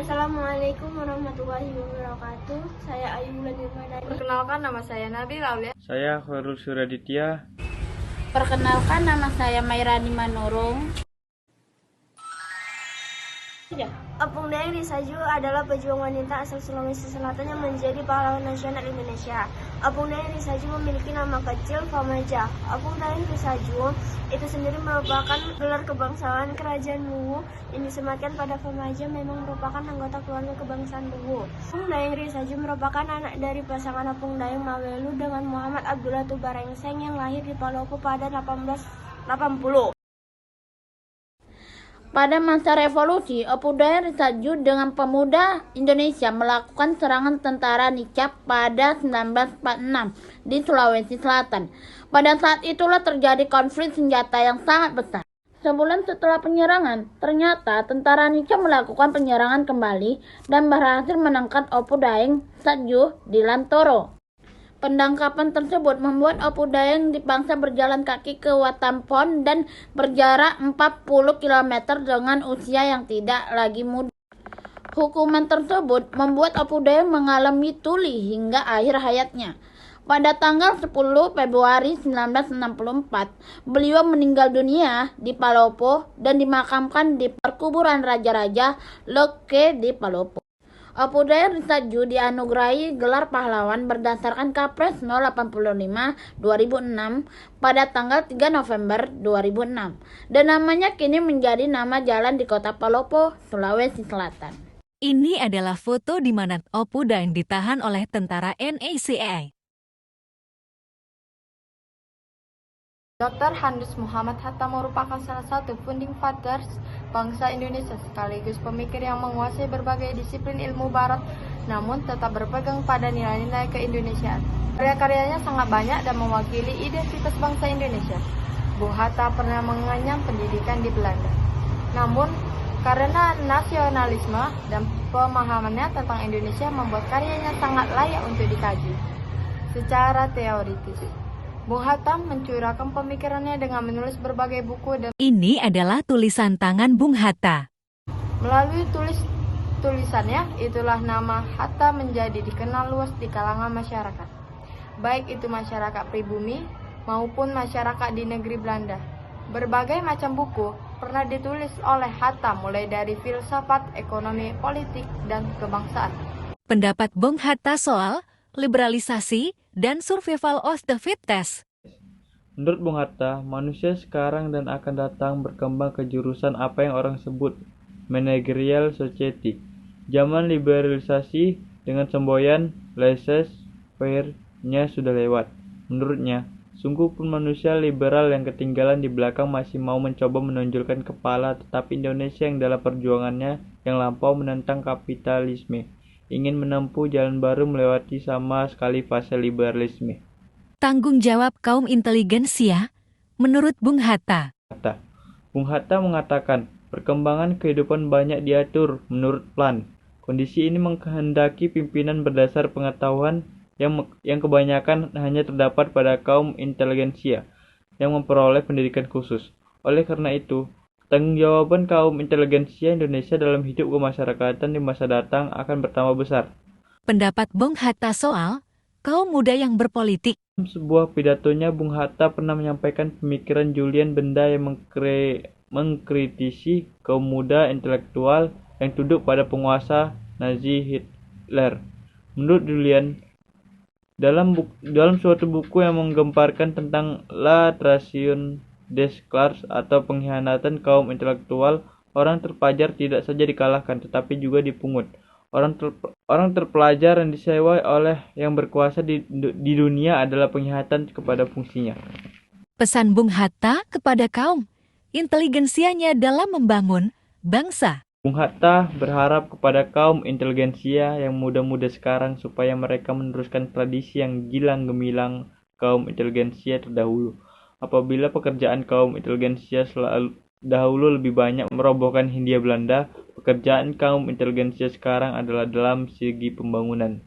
Assalamualaikum warahmatullahi wabarakatuh. Saya Ayu Wulandari Madani. Perkenalkan, nama saya Nabil Aulia. Saya Khairul Suraditya. Perkenalkan, nama saya Mairani Manurung. Apung Dayang Risaju adalah pejuang wanita asal Sulawesi Selatan yang menjadi pahlawan nasional Indonesia. Apung Dayang Risaju memiliki nama kecil Famaja. Apung Dayang Risaju itu sendiri merupakan gelar kebangsaan kerajaan Luwu yang disematkan pada Famaja, memang merupakan anggota keluarga kebangsaan Luwu. Apung Dayang Risaju merupakan anak dari pasangan Apung Dayang Mawelu dengan Muhammad Abdullah Tubarengseng yang lahir di Palopo pada 1880. Pada masa revolusi, Apung Dayang Risaju dengan pemuda Indonesia melakukan serangan tentara Nicap pada 1946 di Sulawesi Selatan. Pada saat itulah terjadi konflik senjata yang sangat besar. Sebulan setelah penyerangan, ternyata tentara Nicap melakukan penyerangan kembali dan berhasil menangkap Apung Dayang Risaju di Lantoro. Penangkapan tersebut membuat Apung Dayang dipaksa berjalan kaki ke Watampone dan berjarak 40 km dengan usia yang tidak lagi muda. Hukuman tersebut membuat Apung Dayang mengalami tuli hingga akhir hayatnya. Pada tanggal 10 Februari 1964, beliau meninggal dunia di Palopo dan dimakamkan di perkuburan Raja-Raja Loke di Palopo. Apung Dayang Risaju dianugerahi gelar pahlawan berdasarkan Kapres 085/2006 pada tanggal 3 November 2006 dan namanya kini menjadi nama jalan di kota Palopo, Sulawesi Selatan. Ini adalah foto di mana Apung Dayang ditahan oleh tentara NACA. Dr. Handus Muhammad Hatta merupakan salah satu founding fathers bangsa Indonesia sekaligus pemikir yang menguasai berbagai disiplin ilmu barat namun tetap berpegang pada nilai-nilai keindonesiaan. Karya-karyanya sangat banyak dan mewakili identitas bangsa Indonesia. Bung Hatta pernah mengenyam pendidikan di Belanda. Namun, karena nasionalisme dan pemahamannya tentang Indonesia membuat karyanya sangat layak untuk dikaji secara teoritis. Bung Hatta mencurahkan pemikirannya dengan menulis berbagai buku dan Ini adalah tulisan tangan Bung Hatta. melalui tulisannya itulah nama Hatta menjadi dikenal luas di kalangan masyarakat, baik itu masyarakat pribumi maupun masyarakat di negeri Belanda. Berbagai macam buku pernah ditulis oleh Hatta mulai dari filsafat, ekonomi, politik, dan kebangsaan. Pendapat Bung Hatta soal liberalisasi dan survival of the fittest. Menurut Bung Hatta, manusia sekarang dan akan datang berkembang ke jurusan apa yang orang sebut managerial society. Zaman liberalisasi dengan semboyan laissez-faire-nya sudah lewat. Menurutnya, sungguh pun manusia liberal yang ketinggalan di belakang masih mau mencoba menonjolkan kepala, tetapi Indonesia yang dalam perjuangannya yang lampau menentang kapitalisme ingin menempuh jalan baru melewati sama sekali fase liberalisme. Tanggung jawab kaum inteligensia, menurut Bung Hatta. Bung Hatta mengatakan, perkembangan kehidupan banyak diatur menurut plan. Kondisi ini menghendaki pimpinan berdasar pengetahuan yang kebanyakan hanya terdapat pada kaum inteligensia yang memperoleh pendidikan khusus. Oleh karena itu, tanggung-jawaban kaum inteligensia Indonesia dalam hidup kemasyarakatan di masa datang akan bertambah besar. Pendapat Bung Hatta soal kaum muda yang berpolitik. Dalam sebuah pidatonya, Bung Hatta pernah menyampaikan pemikiran Julian Benda yang mengkritisi kaum muda intelektual yang tunduk pada penguasa Nazi Hitler. Menurut Julian, dalam suatu buku yang menggemparkan tentang La traition des classes atau pengkhianatan kaum intelektual, orang terpelajar tidak saja dikalahkan tetapi juga dipungut. Orang terpelajar yang disewa oleh yang berkuasa di dunia adalah pengkhianatan kepada fungsinya. Pesan Bung Hatta kepada kaum inteligensianya dalam membangun bangsa. Bung Hatta berharap kepada kaum inteligensia yang muda-muda sekarang supaya mereka meneruskan tradisi yang gilang gemilang kaum inteligensia terdahulu. Apabila pekerjaan kaum inteligensia dahulu lebih banyak merobohkan Hindia Belanda, pekerjaan kaum inteligensia sekarang adalah dalam segi pembangunan.